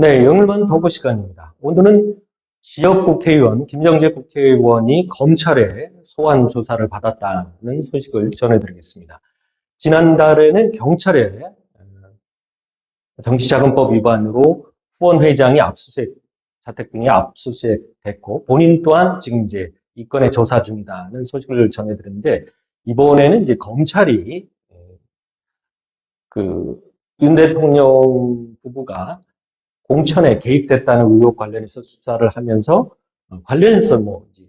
네, 영일반 도보 시간입니다. 오늘은 지역 국회의원, 김정재 국회의원이 검찰에 소환 조사를 받았다는 소식을 전해드리겠습니다. 지난달에는 경찰에 정치자금법 위반으로 후원 회장이 압수수색, 자택 등이 압수수색 됐고, 본인 또한 지금 이제 이 건의 조사 중이다는 소식을 전해드렸는데, 이번에는 이제 검찰이 윤 대통령 부부가 공천에 개입됐다는 의혹 관련해서 수사를 하면서 관련해서 이제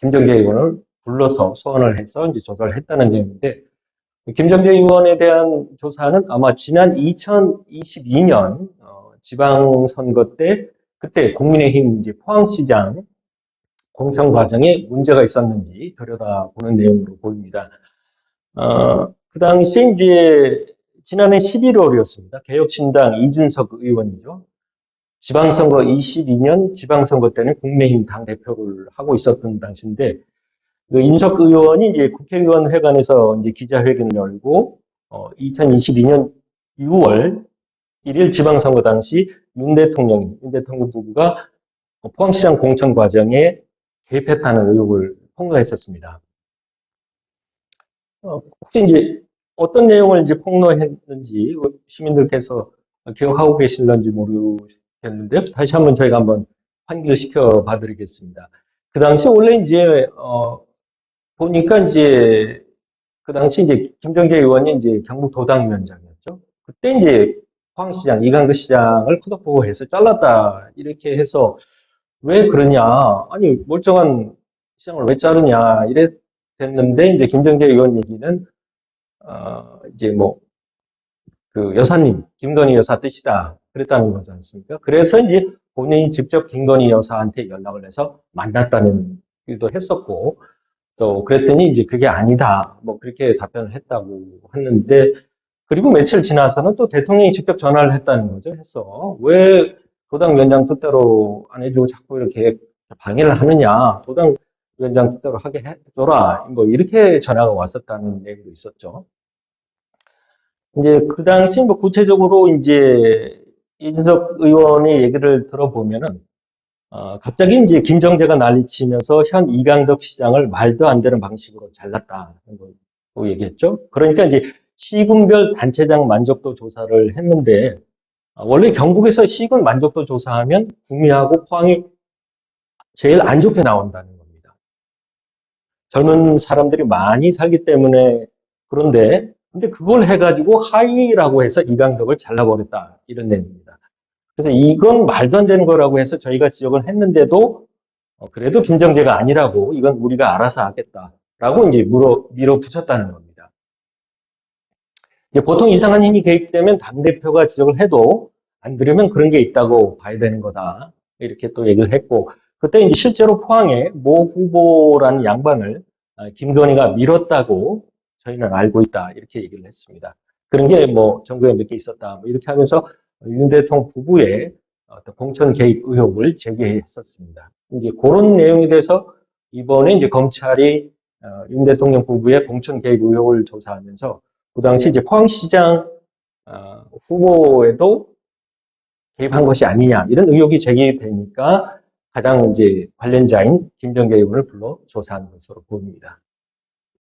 김정재 의원을 불러서 소환을 해서 이제 조사를 했다는 내용인데, 김정재 의원에 대한 조사는 아마 지난 2022년 지방선거 때 그때 국민의힘 이제 포항시장 공천 과정에 문제가 있었는지 들여다보는 내용으로 보입니다. 그 당시 이제 지난해 11월이었습니다. 개혁신당 이준석 의원이죠. 지방선거 22년 지방선거 때는 국민의힘 당대표를 하고 있었던 당시인데, 그 이준석 의원이 이제 국회의원 회관에서 이제 기자회견을 열고, 2022년 6월 1일 지방선거 당시 윤 대통령 부부가 포항시장 공천 과정에 개입했다는 의혹을 폭로했었습니다. 혹시 이제 어떤 내용을 이제 폭로했는지 시민들께서 기억하고 계실런지 모르겠는데요. 다시 한번 저희가 한번 환기시켜 봐드리겠습니다. 그 당시 원래 이제 보니까 이제 그 당시 이제 김정재 의원이 이제 경북도당위원장이었죠. 그때 이제 포항시장 이강덕 시장을 컷오프해서 잘랐다 이렇게 해서 왜 그러냐, 아니 멀쩡한 시장을 왜 자르냐 이래 됐는데, 이제 김정재 의원 얘기는 이제 그 여사님 김건희 여사 뜻이다 그랬다는 거지 않습니까? 그래서 이제 본인이 직접 김건희 여사한테 연락을 해서 만났다는 일도 했었고, 또 그랬더니 이제 그게 아니다 그렇게 답변을 했다고 했는데, 그리고 며칠 지나서는 또 대통령이 직접 전화를 했다는 거죠. 해서 왜 도당 위원장 뜻대로 안 해주고 자꾸 이렇게 방해를 하느냐, 도당 위원장 뜻대로 하게 해줘라, 이렇게 전화가 왔었다는 얘기도 있었죠. 이제 그 당시 구체적으로 이제 이준석 의원의 얘기를 들어보면은, 갑자기 이제 김정재가 난리치면서 현 이강덕 시장을 말도 안 되는 방식으로 잘랐다는 거 얘기했죠. 그러니까 이제 시군별 단체장 만족도 조사를 했는데, 원래 경북에서 시군 만족도 조사하면 구미하고 포항이 제일 안 좋게 나온다는 겁니다. 젊은 사람들이 많이 살기 때문에. 그런데 근데 그걸 해가지고 하위라고 해서 이강덕을 잘라버렸다 이런 내용입니다. 그래서 이건 말도 안 되는 거라고 해서 저희가 지적을 했는데도 그래도 김정재가 아니라고, 이건 우리가 알아서 하겠다라고 이제 밀어붙였다는 겁니다. 이제 보통 이상한 힘이 개입되면 당대표가 지적을 해도 안 들으면 그런 게 있다고 봐야 되는 거다 이렇게 또 얘기를 했고, 그때 이제 실제로 포항에 모 후보라는 양반을 김건희가 밀었다고 저희는 알고 있다 이렇게 얘기를 했습니다. 그런 게 전국에 몇 개 있었다 이렇게 하면서 윤 대통령 부부의 어떤 공천 개입 의혹을 제기했었습니다. 이제 그런 내용에 대해서 이번에 이제 검찰이 윤 대통령 부부의 공천 개입 의혹을 조사하면서 그 당시 이제 포항시장 후보에도 개입한 것이 아니냐 이런 의혹이 제기되니까 가장 이제 관련자인 김정재 의원을 불러 조사한 것으로 보입니다.